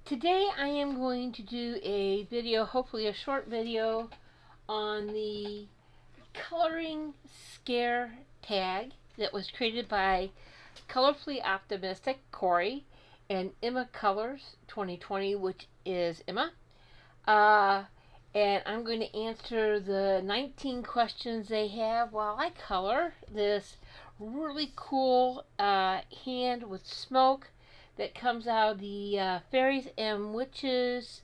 Today I am going to do a video, hopefully a short video, on the coloring scare tag that was created by Colorfully Optimistic Corey and Emma Colors 2020, which is Emma. And I'm going to answer the 19 questions they have while I color this really cool hand with smoke that comes out of the Fairies and Witches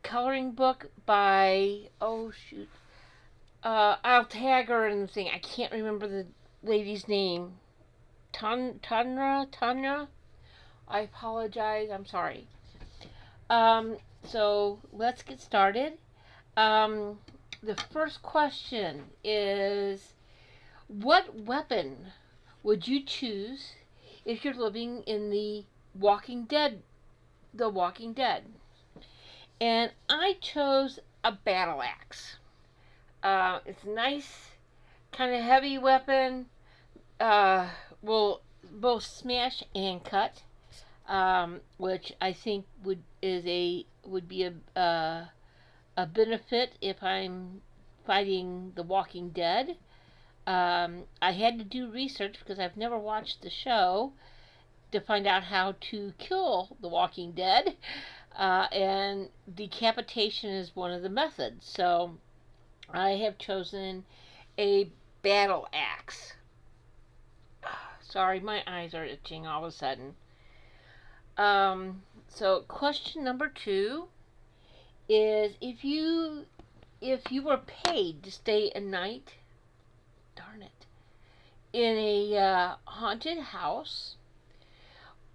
coloring book by, I'll tag her in the thing. I can't remember the lady's name. Tanya? I apologize. I'm sorry. So let's get started. The first question is, what weapon would you choose if you're living in the Walking Dead? The Walking Dead. And I chose a battle axe. It's a nice, kind of heavy weapon. Will both smash and cut, which I think would be a benefit if I'm fighting the Walking Dead. I had to do research because I've never watched the show to find out how to kill the Walking Dead, and decapitation is one of the methods. So I have chosen a battle axe. Sorry, my eyes are itching all of a sudden. So question number 2 is, if you were paid to stay a night, darn it, in a haunted house,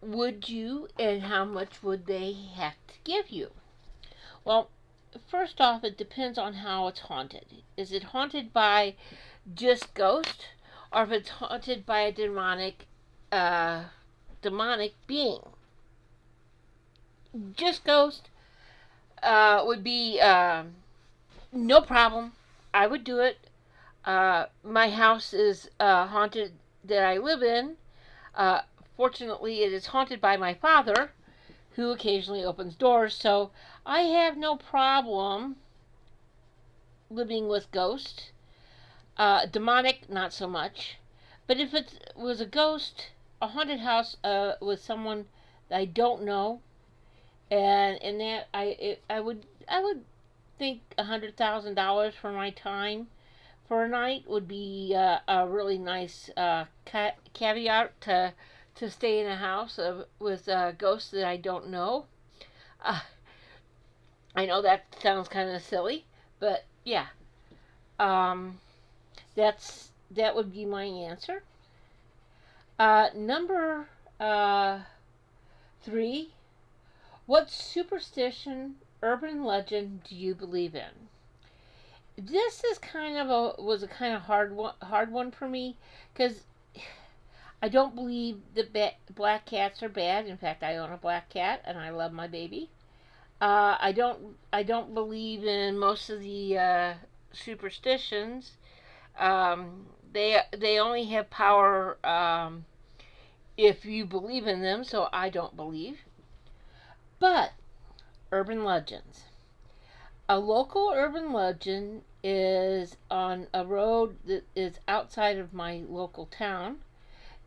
would you, and how much would they have to give you? Well, first off, it depends on how it's haunted. Is it haunted by just ghosts, or if it's haunted by a demonic being? Just ghost would be no problem. I would do it. My house is haunted that I live in. Fortunately, it is haunted by my father, who occasionally opens doors, so I have no problem living with ghosts. Demonic, not so much. But if it was a ghost, a haunted house with someone that I don't know, and that I would think $100,000 for my time for a night would be a really nice caveat to stay in a house with ghosts that I don't know. I know that sounds kind of silly, but yeah, that would be my answer. Number 3, what superstition, urban legend do you believe in? This is was a kind of hard one for me, because I don't believe that black cats are bad. In fact, I own a black cat and I love my baby. I don't believe in most of the superstitions. They only have power if you believe in them. So I don't believe. But urban legends. A local urban legend is on a road that is outside of my local town.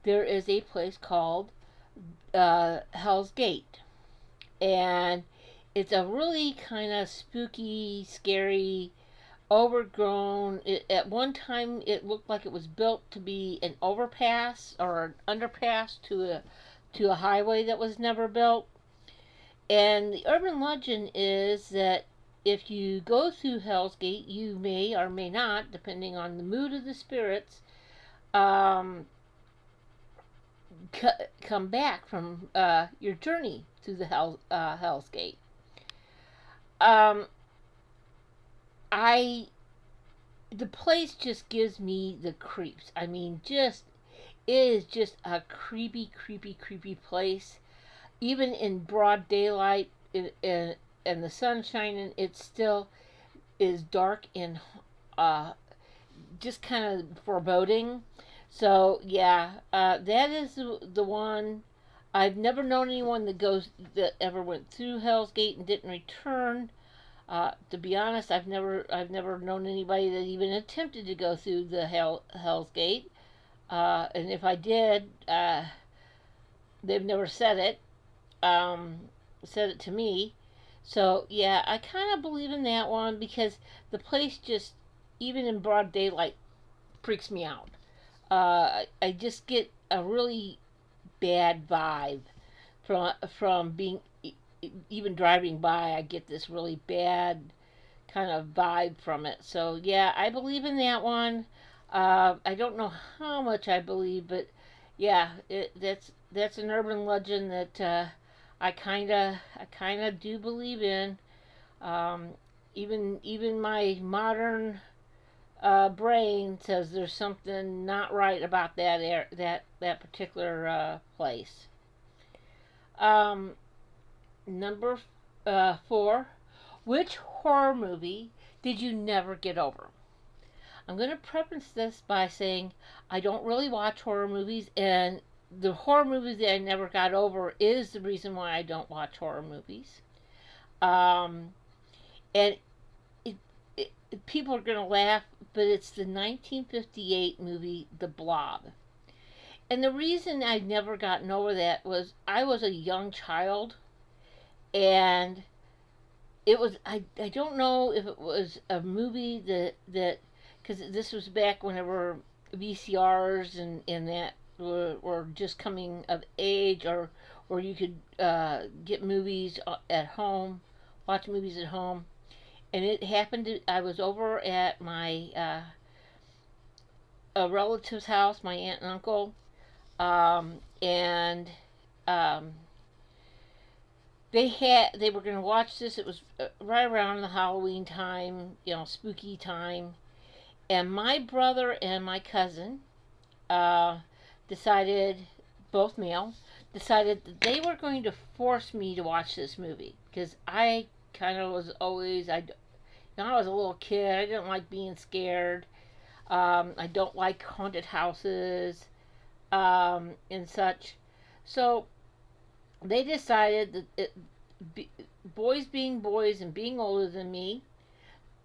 There is a place called Hell's Gate, and it's a really kind of spooky, scary, overgrown. At one time, it looked like it was built to be an overpass or an underpass to a highway that was never built. And the urban legend is that if you go through Hell's Gate, you may or may not, depending on the mood of the spirits, come back from your journey through the Hell's Gate. The place just gives me the creeps. I mean, it is just a creepy, creepy, creepy place. Even in broad daylight and the sun shining, it still is dark and just kind of foreboding. So yeah, that is the one I've never known anyone that ever went through Hell's Gate and didn't return. To be honest, I've never known anybody that even attempted to go through the Hell's Gate. And if I did, they've never said it to me. So yeah, I kind of believe in that one because the place just, even in broad daylight, freaks me out. I just get a really bad vibe from being, even driving by. I get this really bad kind of vibe from it. So yeah, I believe in that one. I don't know how much I believe, but yeah, that's an urban legend that I kinda do believe in. Um, even my modern brain says there's something not right about that particular place. Um, Number 4. Which horror movie did you never get over? I'm going to preface this by saying I don't really watch horror movies, and the horror movies that I never got over is the reason why I don't watch horror movies. Um, and it, people are going to laugh, but it's the 1958 movie The Blob. And the reason I've never gotten over that was I was a young child, and I don't know if it was a movie that because this was back whenever VCRs and that were just coming of age, or you could get movies at home, watch movies at home. And it happened I was over at my a relative's house, my aunt and uncle, and um, they were going to watch this. It was right around the Halloween time, spooky time, and my brother and my cousin uh, decided, both male, decided that they were going to force me to watch this movie because I kind of was always I was a little kid. I didn't like being scared. I don't like haunted houses and such. So they decided that boys being boys and being older than me,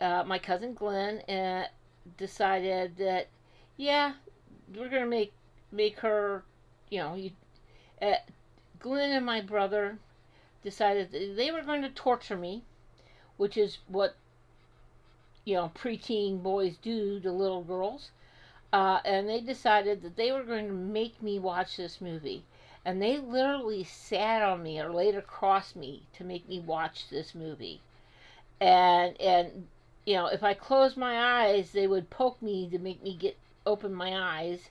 my cousin Glenn decided that, yeah, we're gonna make her, you know, you, uh, Glenn and my brother decided that they were going to torture me, which is what preteen boys do to little girls. And they decided that they were going to make me watch this movie. And they literally sat on me or laid across me to make me watch this movie. And if I closed my eyes, they would poke me to make me open my eyes.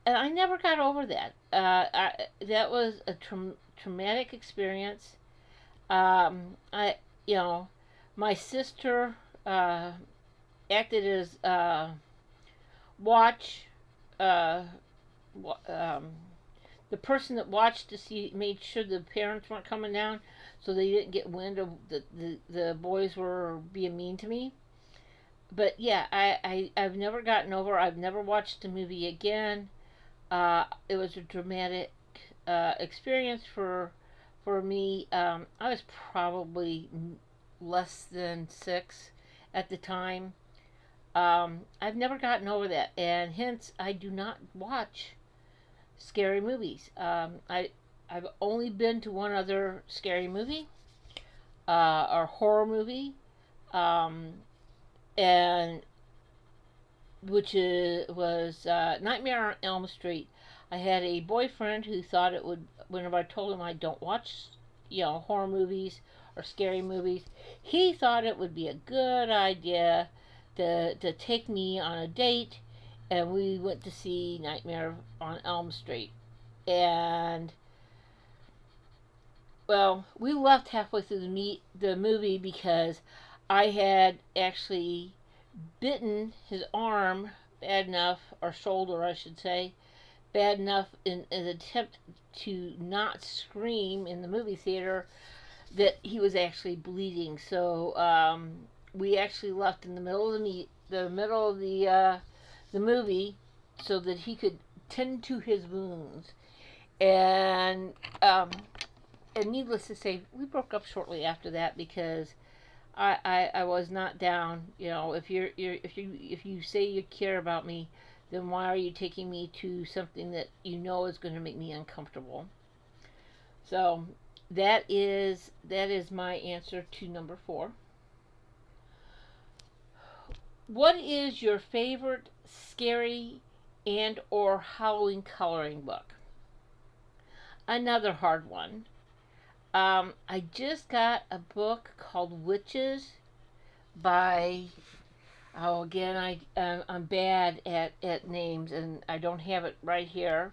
And I never got over that. That was a traumatic experience. I my sister acted as watch uh, um, the person that watched to see, made sure the parents weren't coming down, so they didn't get wind of the boys were being mean to me. But yeah, I've never gotten over. I've never watched the movie again. It was a dramatic experience for me. I was probably less than 6 at the time. I've never gotten over that, and hence I do not watch scary movies. I've only been to one other scary movie, or horror movie, um, and was Nightmare on Elm Street. I had a boyfriend who thought it would. Whenever I told him I don't watch, horror movies or scary movies, he thought it would be a good idea to take me on a date, and we went to see Nightmare on Elm Street. And well, we left halfway through the movie because I had actually bitten his arm bad enough, or shoulder, I should say, bad enough in an attempt to not scream in the movie theater that he was actually bleeding. So we actually left in the middle of the movie so that he could tend to his wounds. And um, and needless to say, we broke up shortly after that because I was not down. If you say you care about me, then why are you taking me to something that you know is going to make me uncomfortable? So that is my answer to number 4. What is your favorite scary and or Halloween coloring book? Another hard one. I just got a book called Witches by, oh, again, I'm bad at names and I don't have it right here.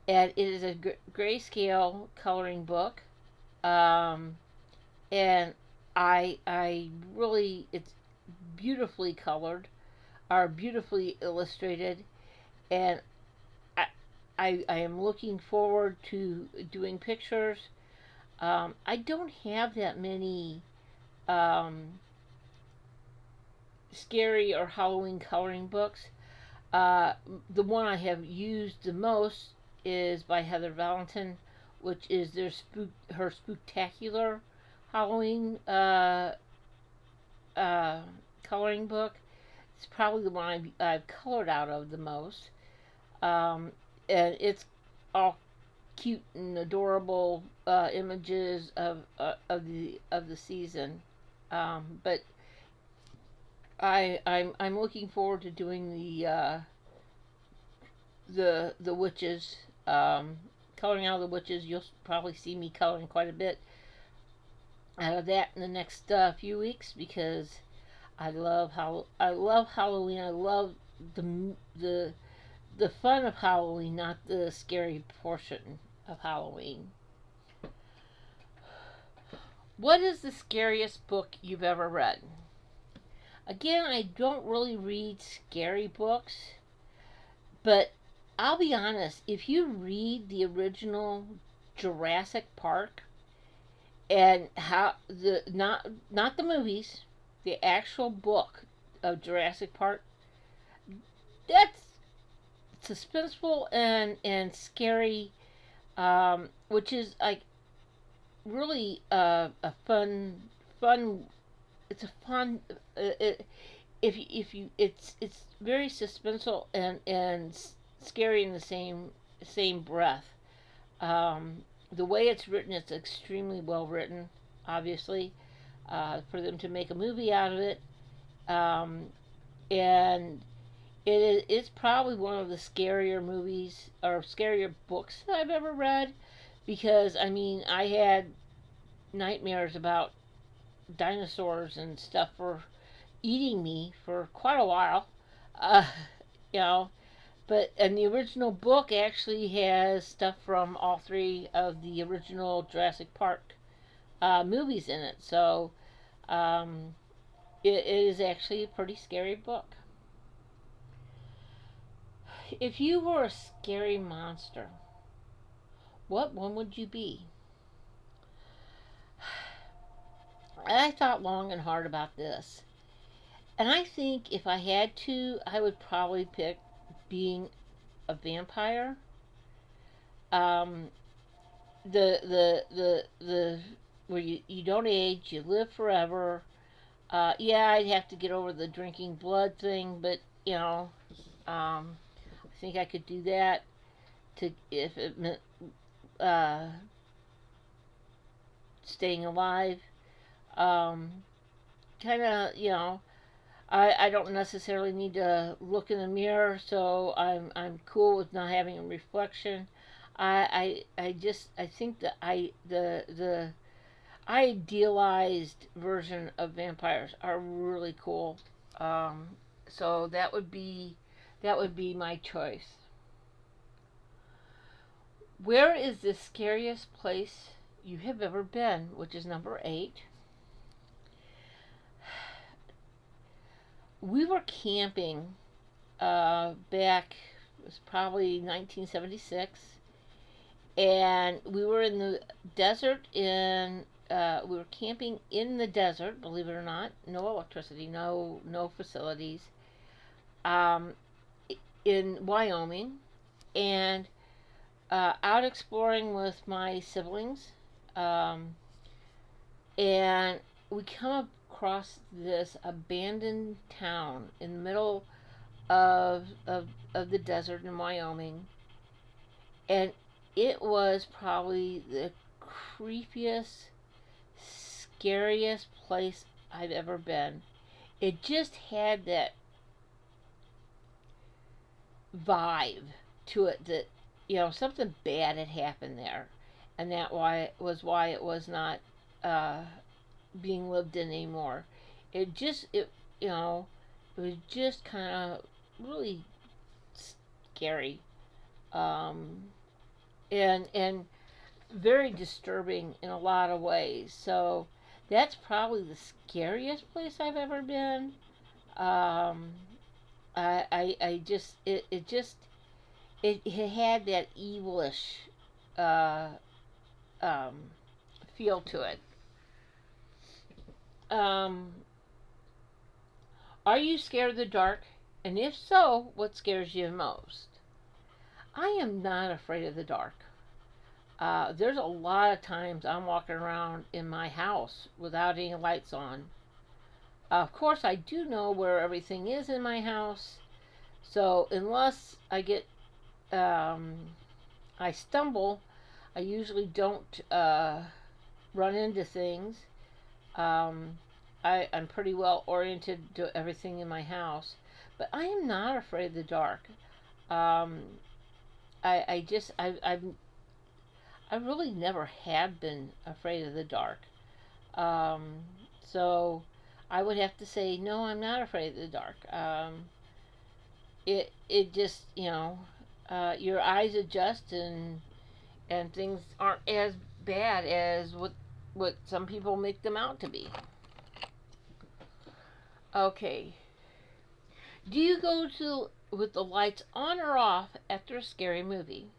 And it is a grayscale coloring book. Um, and I really, it's beautifully colored, are beautifully illustrated, and I, I am looking forward to doing pictures. I don't have that many um, scary or Halloween coloring books. The one I have used the most is by Heather Valentin, which is her Spooktacular Halloween uh, coloring book. It's probably the one I've colored out of the most. And it's all cute and adorable images of the season. But I'm looking forward to doing the witches, coloring out the witches. You'll probably see me coloring quite a bit out of that in the next few weeks because I love Halloween. I love the the the fun of Halloween, not the scary portion of Halloween. What is the scariest book you've ever read? Again, I don't really read scary books, but I'll be honest, if you read the original Jurassic Park and how the not the movies, the actual book of Jurassic Park, that's suspenseful and scary, which is like really a fun. It's a fun. If you it's very suspenseful and scary in the same breath. The way it's written, it's extremely well written. Obviously, for them to make a movie out of it, and it's probably one of the scarier movies or scarier books that I've ever read because I mean I had nightmares about dinosaurs and stuff for eating me for quite a while. Uh, you know, but and the original book actually has stuff from all 3 of the original Jurassic Park movies in it. So it is actually a pretty scary book. If you were a scary monster, what one would you be? I thought long and hard about this. And I think if I had to, I would probably pick being a vampire. Um, the where you don't age, you live forever. Yeah, I'd have to get over the drinking blood thing, but I think I could do that to if it meant uh, staying alive. Kind of, I don't necessarily need to look in the mirror, so I'm cool with not having a reflection. I think that the idealized version of vampires are really cool. Um, so that would be my choice. Where is the scariest place you have ever been? Which is number 8. We were camping back, it was probably 1976, and we were in the desert we were camping in the desert, believe it or not. No electricity, no facilities. Um, in Wyoming, and out exploring with my siblings, um, and we come across this abandoned town in the middle of the desert in Wyoming, and it was probably the creepiest, scariest place I've ever been. It just had that vibe to it that something bad had happened there, and why it was not uh, being lived in anymore. It you know it was just kind of really scary, um, and very disturbing in a lot of ways. So that's probably the scariest place I've ever been. Um, I just it had that evilish uh, um, feel to it. Um, are you scared of the dark? And if so, what scares you most? I am not afraid of the dark. There's a lot of times I'm walking around in my house without any lights on. Of course, I do know where everything is in my house, so unless I stumble, I usually don't run into things. Um, I'm pretty well oriented to everything in my house, but I am not afraid of the dark. Um, I just I really never have been afraid of the dark. Um, so I would have to say no, I'm not afraid of the dark. It just your eyes adjust, and things aren't as bad as what some people make them out to be. Okay. Do you go to with the lights on or off after a scary movie?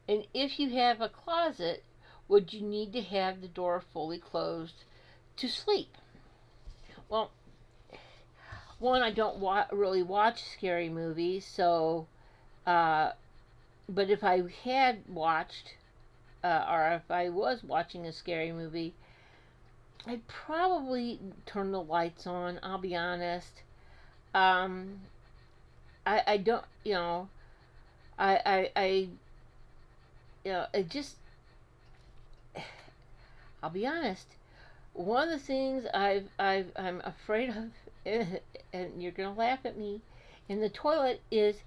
And if you have a closet, would you need to have the door fully closed to sleep? Well, one, I don't really watch scary movies, so uh, but if I had watched or if I was watching a scary movie, I'd probably turn the lights on. I'll be honest. Um, I don't, I it just, I'll be honest. One of the things I'm afraid of, and you're gonna laugh at me, in the toilet is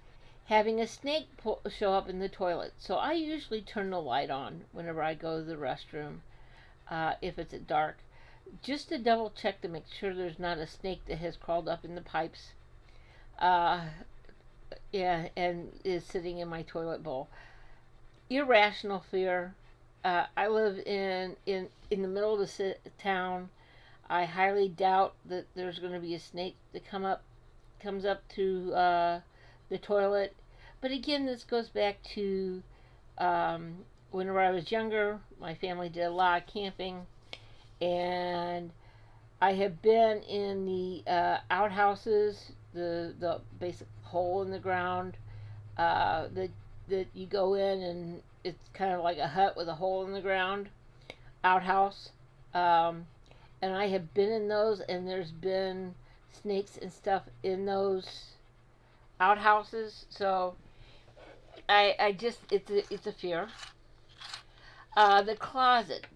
having a snake show up in the toilet. So I usually turn the light on whenever I go to the restroom, if it's at dark, just to double check to make sure there's not a snake that has crawled up in the pipes. Uh, yeah, and is sitting in my toilet bowl. Irrational fear. I live in the middle of the town. I highly doubt that there's going to be a snake that comes up to the toilet. But again, this goes back to whenever I was younger. My family did a lot of camping, and I have been in the outhouses, the basic hole in the ground that you go in, and it's kind of like a hut with a hole in the ground, outhouse. Um, and I have been in those, and there's been snakes and stuff in those outhouses. So I just it's a fear. The closet.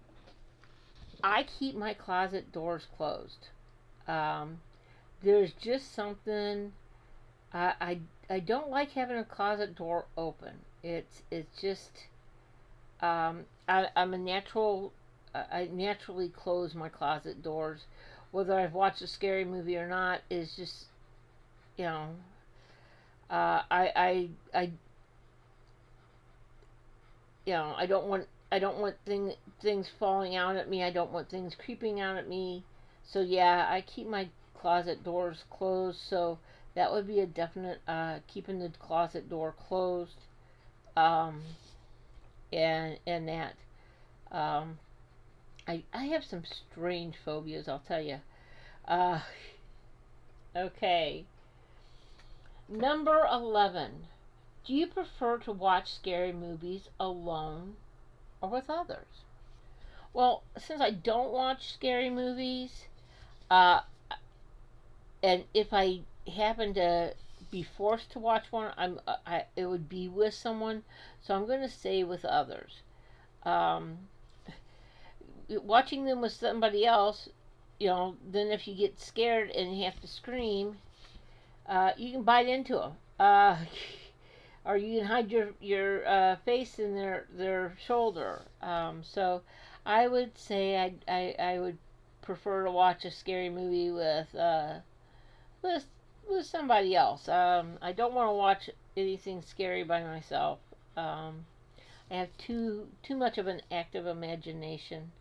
I keep my closet doors closed. Um, there's just something I don't like having a closet door open. It's just I'm a natural. I naturally close my closet doors, whether I've watched a scary movie or not. Is just you know I I don't want things falling out at me. I don't want things creeping out at me. So yeah, I keep my closet doors closed. So that would be a definite keeping the closet door closed. Um, and that um, I have some strange phobias. I'll tell you. Uh, okay, number 11. Do you prefer to watch scary movies alone or with others? Well, since I don't watch scary movies, uh, and if I happen to be forced to watch one, it would be with someone, so I'm going to say with others. Um, Watching them with somebody else, then if you get scared and you have to scream, you can bite into them. Or you can hide your face in their shoulder. So I would say I would prefer to watch a scary movie with with somebody else. I don't want to watch anything scary by myself. I have too much of an active imagination,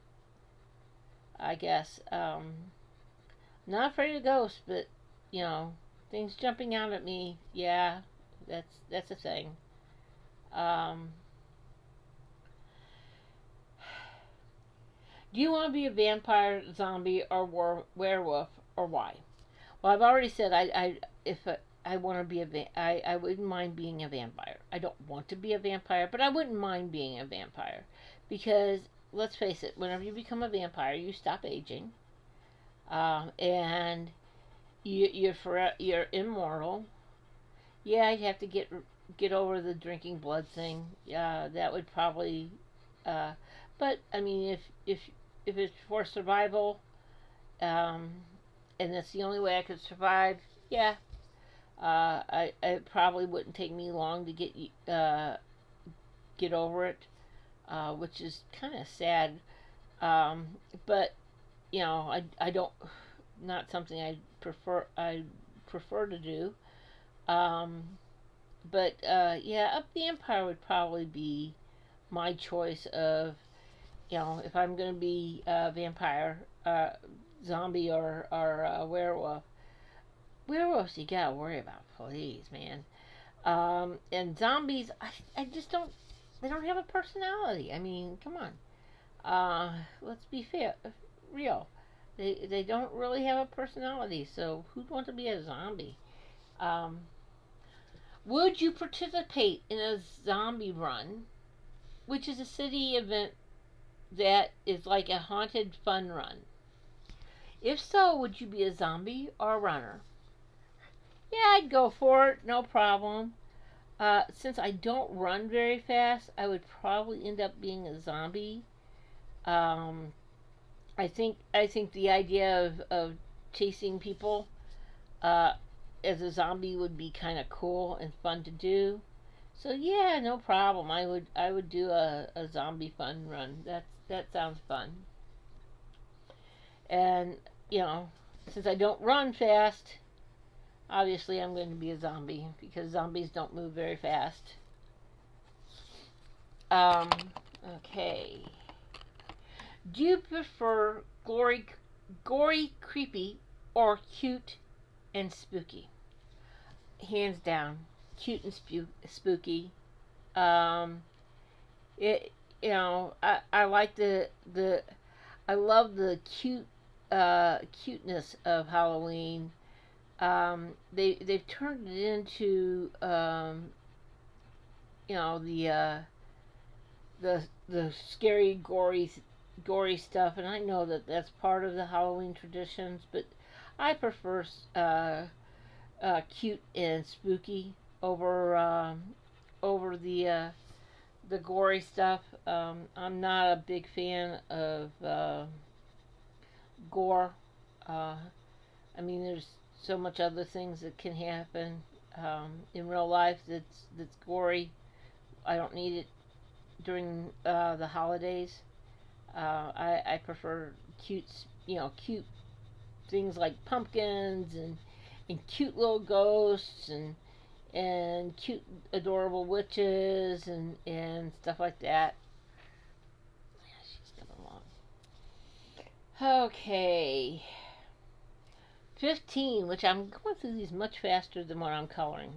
I guess. Not afraid of ghosts, but you know, things jumping out at me. Yeah, that's a thing. Um, do you want to be a vampire, zombie, or werewolf, or why? Well, I've already said I want to be I wouldn't mind being a vampire. I don't want to be a vampire, but I wouldn't mind being a vampire because let's face it, whenever you become a vampire, you stop aging, and you're immortal. Yeah, I'd have to get over the drinking blood thing. Yeah, that would probably. Uh, but I mean, if it's for survival, um, and that's the only way I could survive, yeah, it probably wouldn't take me long to get over it, which is kind of sad. Um, but I don't not something I prefer to do. Um, but yeah, a vampire would probably be my choice of if I'm gonna be a vampire, zombie or werewolf. Werewolves you gotta worry about, please, man. And zombies, I just don't. They don't have a personality. I mean, come on. Let's be fair, real. They don't really have a personality. So who'd want to be a zombie? Um, would you participate in a zombie run, which is a city event that is like a haunted fun run? If so, would you be a zombie or a runner? Yeah, I'd go for it, no problem. Since I don't run very fast, I would probably end up being a zombie. Um, I think the idea of chasing people uh, as a zombie would be kind of cool and fun to do. So yeah, no problem. I would do a zombie fun run. That sounds fun. And since I don't run fast, obviously I'm going to be a zombie because zombies don't move very fast. Um, okay. Do you prefer gory, creepy, or cute and spooky? Hands down, cute and spooky. Um, it I like the I love the cuteness of Halloween. They've turned it into the the scary gory stuff, and I know that that's part of the Halloween traditions, but I prefer cute and spooky over the gory stuff. I'm not a big fan of gore. Uh, I mean, there's so much other things that can happen in real life that's gory. I don't need it during the holidays. I prefer cute things like pumpkins and cute little ghosts and cute adorable witches and stuff like that. Yeah, she's coming along. Okay. 15, which I'm going through these much faster than what I'm coloring.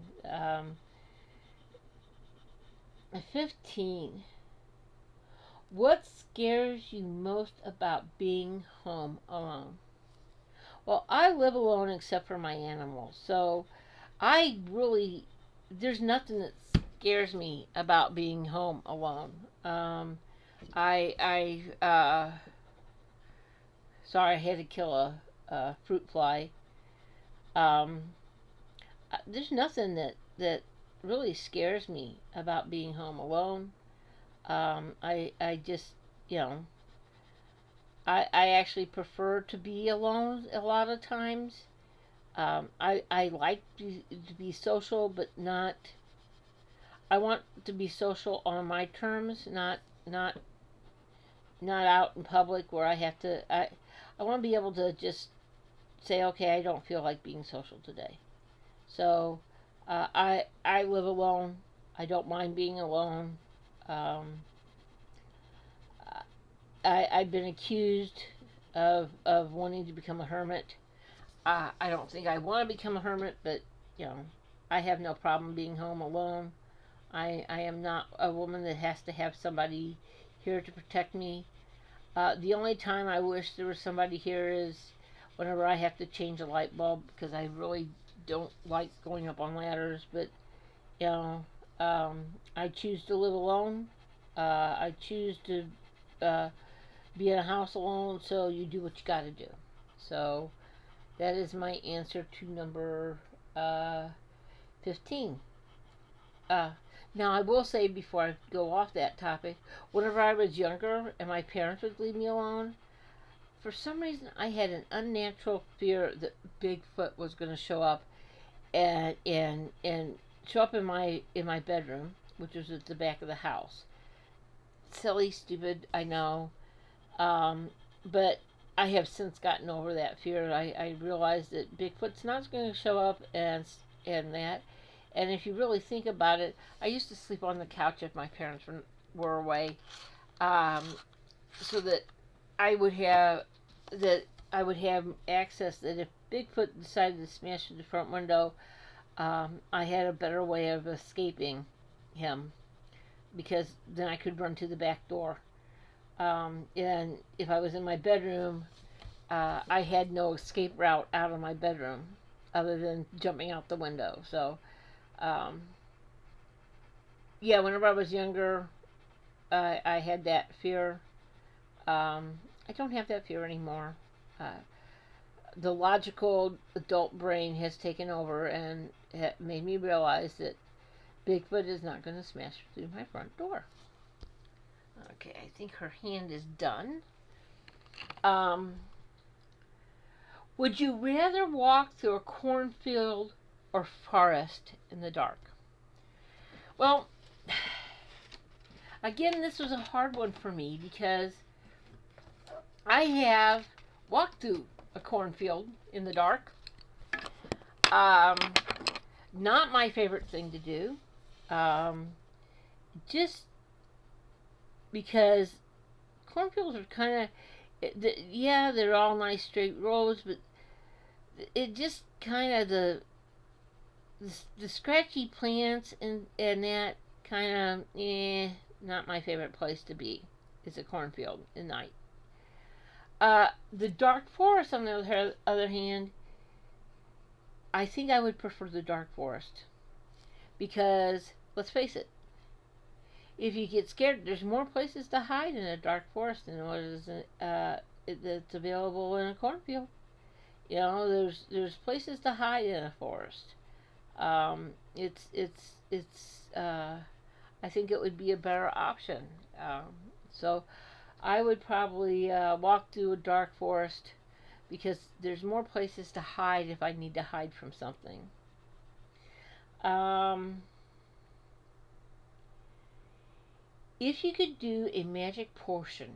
15. What scares you most about being home alone? Well, I live alone except for my animals, so I really there's nothing that scares me about being home alone. Sorry, I had to kill a fruit fly. Um, there's nothing that really scares me about being home alone. I just, you know, I actually prefer to be alone a lot of times. I like to be social, but not. I want to be social on my terms, not not out in public where I have to. I want to be able to just say, okay, I don't feel like being social today. So I live alone. I don't mind being alone. Um, I've been accused of wanting to become a hermit. I don't think I want to become a hermit, but you know, I have no problem being home alone. I am not a woman that has to have somebody here to protect me. The only time I wish there was somebody here is whenever I have to change a light bulb because I really don't like going up on ladders. But you know, I choose to live alone. I choose to uh, be in a house alone. So you do what you got to do. So that is my answer to number 15. Uh, Now, I will say before I go off that topic, whenever I was younger and my parents would leave me alone, for some reason I had an unnatural fear that Bigfoot was going to show up and show up in my bedroom, which was at the back of the house. Silly, stupid, I know, but I have since gotten over that fear. I realized that Bigfoot's not going to show up and that. And if you really think about it, I used to sleep on the couch if my parents were away, um, so that I would have that I would have access. That if Bigfoot decided to smash through the front window, I had a better way of escaping him because then I could run to the back door. And if I was in my bedroom, I had no escape route out of my bedroom other than jumping out the window. So, um, yeah, whenever I was younger, I had that fear. I don't have that fear anymore. Uh, the logical adult brain has taken over and made me realize that Bigfoot is not going to smash through my front door. Okay, I think her hand is done. Um, would you rather walk through a cornfield or forest in the dark? Well, again, this was a hard one for me because I have walked through a cornfield in the dark. Um, Not my favorite thing to do. Um, just because cornfields are kind of, yeah, they're all nice straight rows, but it just kind of the scratchy plants and that kind of not my favorite place to be. Is a cornfield at night. The dark forest, on the other hand, I think I would prefer the dark forest because let's face it, if you get scared, there's more places to hide in a dark forest than what is that's available in a cornfield. You know, there's places to hide in a forest. It's I think it would be a better option. So I would probably walk through a dark forest because there's more places to hide if I need to hide from something. Um, if you could do a magic potion,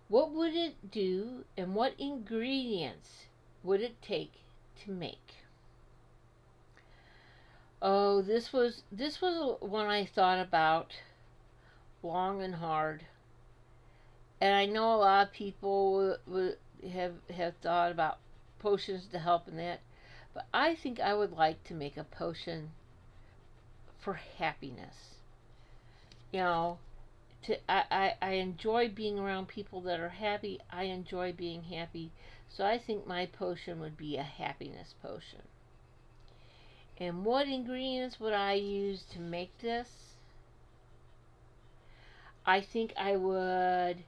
what would it do and what ingredients would it take to make? Oh, this was one I thought about long and hard, and I know a lot of people have thought about potions to help in that, but I think I would like to make a potion for happiness. You know, I enjoy being around people that are happy. I enjoy being happy, so I think my potion would be a happiness potion. And what ingredients would I use to make this? I think I would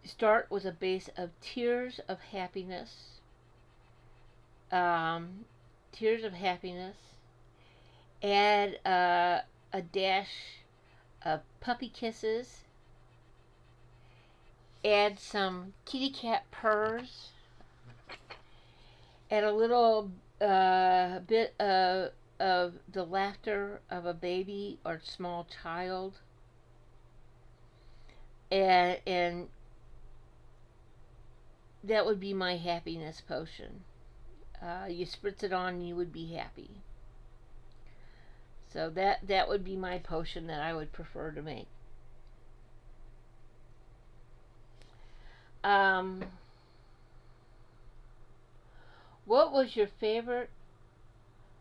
start with a base of tears of happiness. Um, tears of happiness. Add a dash of puppy kisses. Add some kitty cat purrs. Add a little bit of the laughter of a baby or small child. And that would be my happiness potion. You spritz it on and you would be happy. So that would be my potion that I would prefer to make. What was your favorite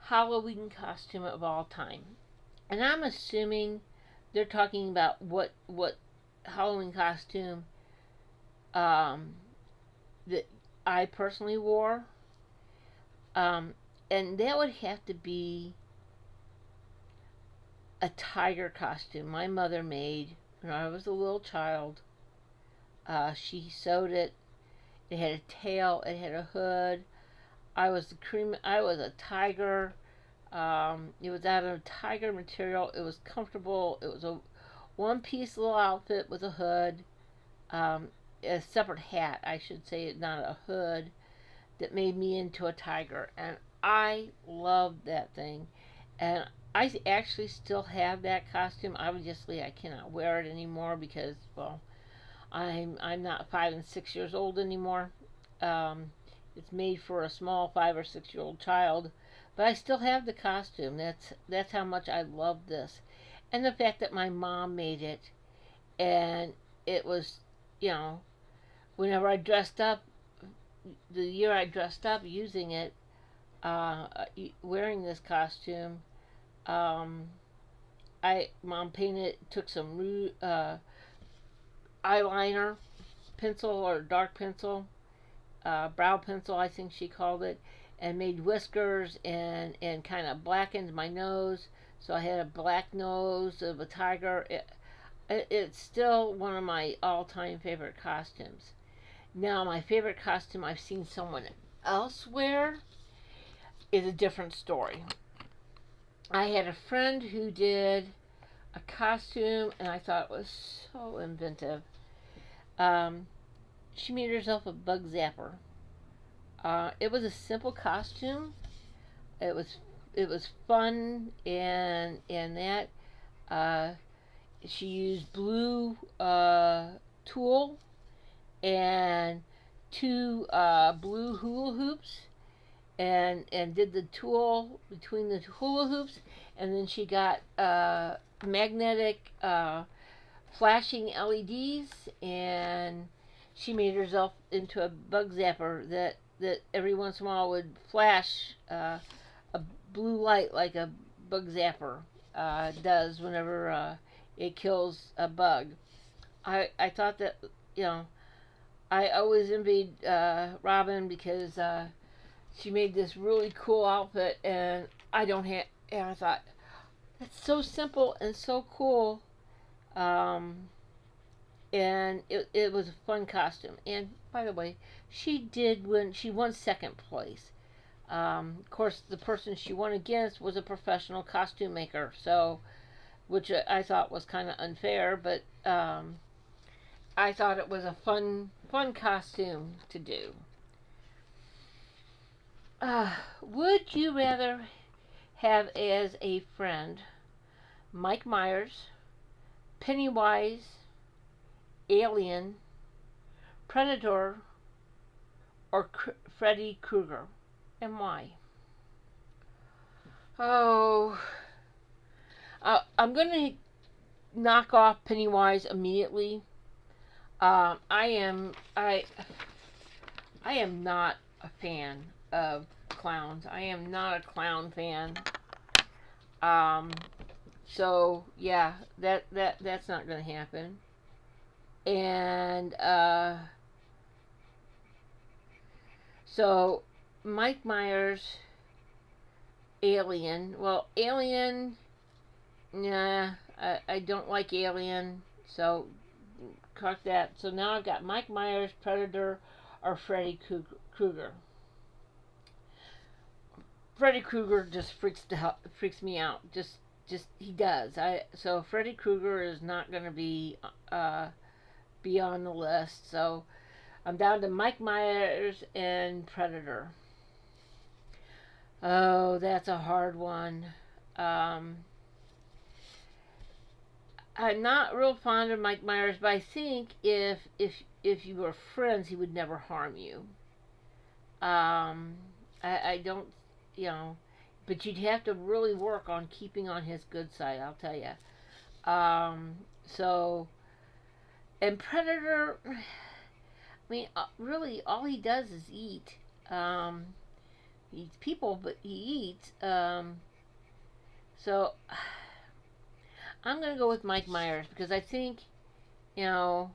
Halloween costume of all time? And I'm assuming they're talking about what Halloween costume that I personally wore. And that would have to be a tiger costume my mother made when I was a little child. She sewed it. It had a tail. It had a hood. I was a tiger. It was out of tiger material. It was comfortable. It was a one-piece little outfit with a hood, a separate hat, I should say, not a hood, that made me into a tiger. And I loved that thing. And I actually still have that costume. Obviously, I cannot wear it anymore because, well, I'm not 5 and 6 years old anymore. It's made for a small 5 or 6 year old child, but I still have the costume. That's how much I love this, and the fact that my mom made it, and it was, you know, whenever I dressed up, the year I dressed up using it, wearing this costume, mom took some eyeliner, pencil or dark pencil, brow pencil, I think she called it, and made whiskers and kind of blackened my nose. So I had a black nose of a tiger. It's still one of my all-time favorite costumes. Now, my favorite costume I've seen someone else wear is a different story. I had a friend who did a costume, and I thought it was so inventive. She made herself a bug zapper. It was a simple costume. It was fun, and that she used blue tulle and two blue hula hoops, and did the tulle between the hula hoops, and then she got magnetic flashing LEDs, and she made herself into a bug zapper that every once in a while would flash a blue light like a bug zapper does whenever it kills a bug. I thought that, you know, I always envied Robin because she made this really cool outfit, and I don't have. And I thought that's so simple and so cool. And it was a fun costume. And by the way, she won second place. Of course, the person she won against was a professional costume maker, so which I thought was kind of unfair, but I thought it was a fun costume to do. Would you rather have as a friend Mike Myers, Pennywise, Alien, Predator, or Freddy Krueger, and why? Oh, I'm going to knock off Pennywise immediately. I am not a fan of clowns. I am not a clown fan. So yeah, that's not going to happen. And so Mike Myers, Alien. Well, Alien, nah, I don't like Alien, so cut that. So now I've got Mike Myers, Predator, or Freddy Krueger. Freddy Krueger just freaks me out. Just he does. So Freddy Krueger is not going to be on the list. So I'm down to Mike Myers and Predator. Oh, that's a hard one. Um, I'm not real fond of Mike Myers, but I think if you were friends, he would never harm you. Um, I don't, you know, but you'd have to really work on keeping on his good side. I'll tell you. So, and Predator, I mean, really, all he does is eat. Um, he eats people, but he eats. So, I'm gonna go with Mike Myers because I think, you know,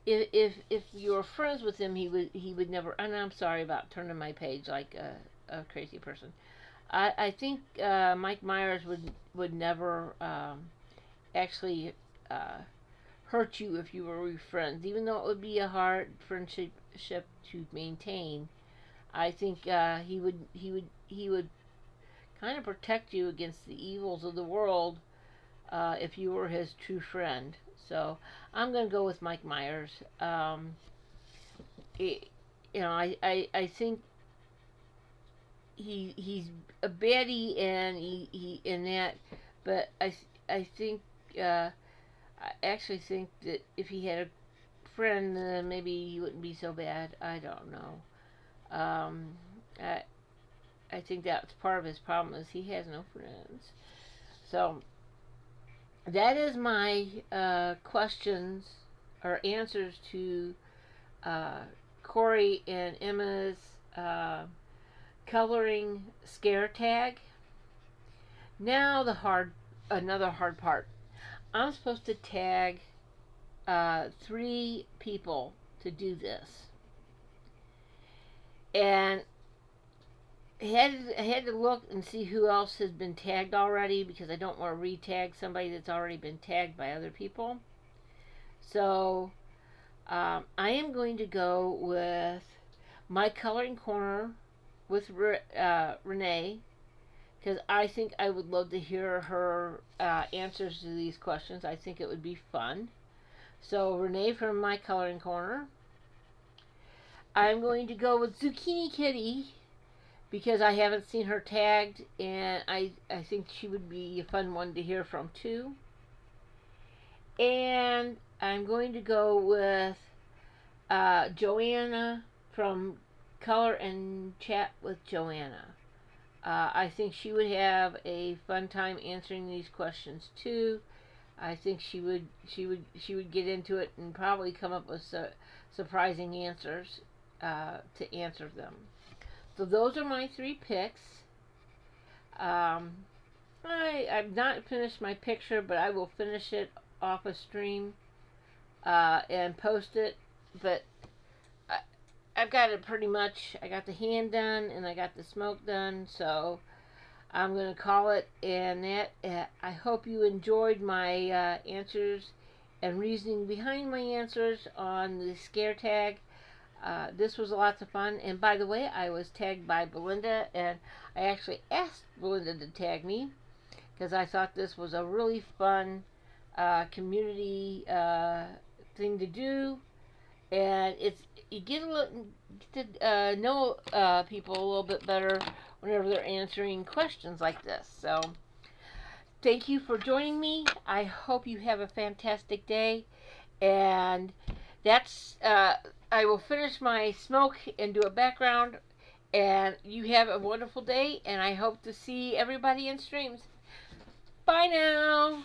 if you were friends with him, he would never. And I'm sorry about turning my page like a crazy person. I think Mike Myers would never actually uh, hurt you if you were friends, even though it would be a hard friendship to maintain. I think he would kind of protect you against the evils of the world if you were his true friend. So I'm gonna go with Mike Myers. It, I think he's a baddie and he in that, but I think I actually think that if he had a friend, then maybe he wouldn't be so bad. I don't know. I I think that's part of his problem is he has no friends. So that is my questions or answers to uh, Corey and Emma's uh, coloring scare tag. Now another hard part. I'm supposed to tag 3 people to do this, and I had to look and see who else has been tagged already because I don't want to re-tag somebody that's already been tagged by other people. So I am going to go with my coloring corner with Renee because I think I would love to hear her answers to these questions. I think it would be fun. So Renee from my coloring corner. I'm going to go with Zucchini Kitty because I haven't seen her tagged, and I think she would be a fun one to hear from too. And I'm going to go with Joanna from Color and Chat with Joanna. I think she would have a fun time answering these questions too. I think she would get into it and probably come up with surprising answers to answer them. So those are my 3 picks. I've not finished my picture, but I will finish it off a stream and post it. But I've got it pretty much. I got the hand done and I got the smoke done. So I'm going to call it. And that I hope you enjoyed my answers and reasoning behind my answers on the scare tag. This was lots of fun. And by the way, I was tagged by Belinda, and I actually asked Belinda to tag me because I thought this was a really fun community thing to do. And you get to know people a little bit better whenever they're answering questions like this. So thank you for joining me. I hope you have a fantastic day. And that's I will finish my smoke and do a background. And you have a wonderful day. And I hope to see everybody in streams. Bye now.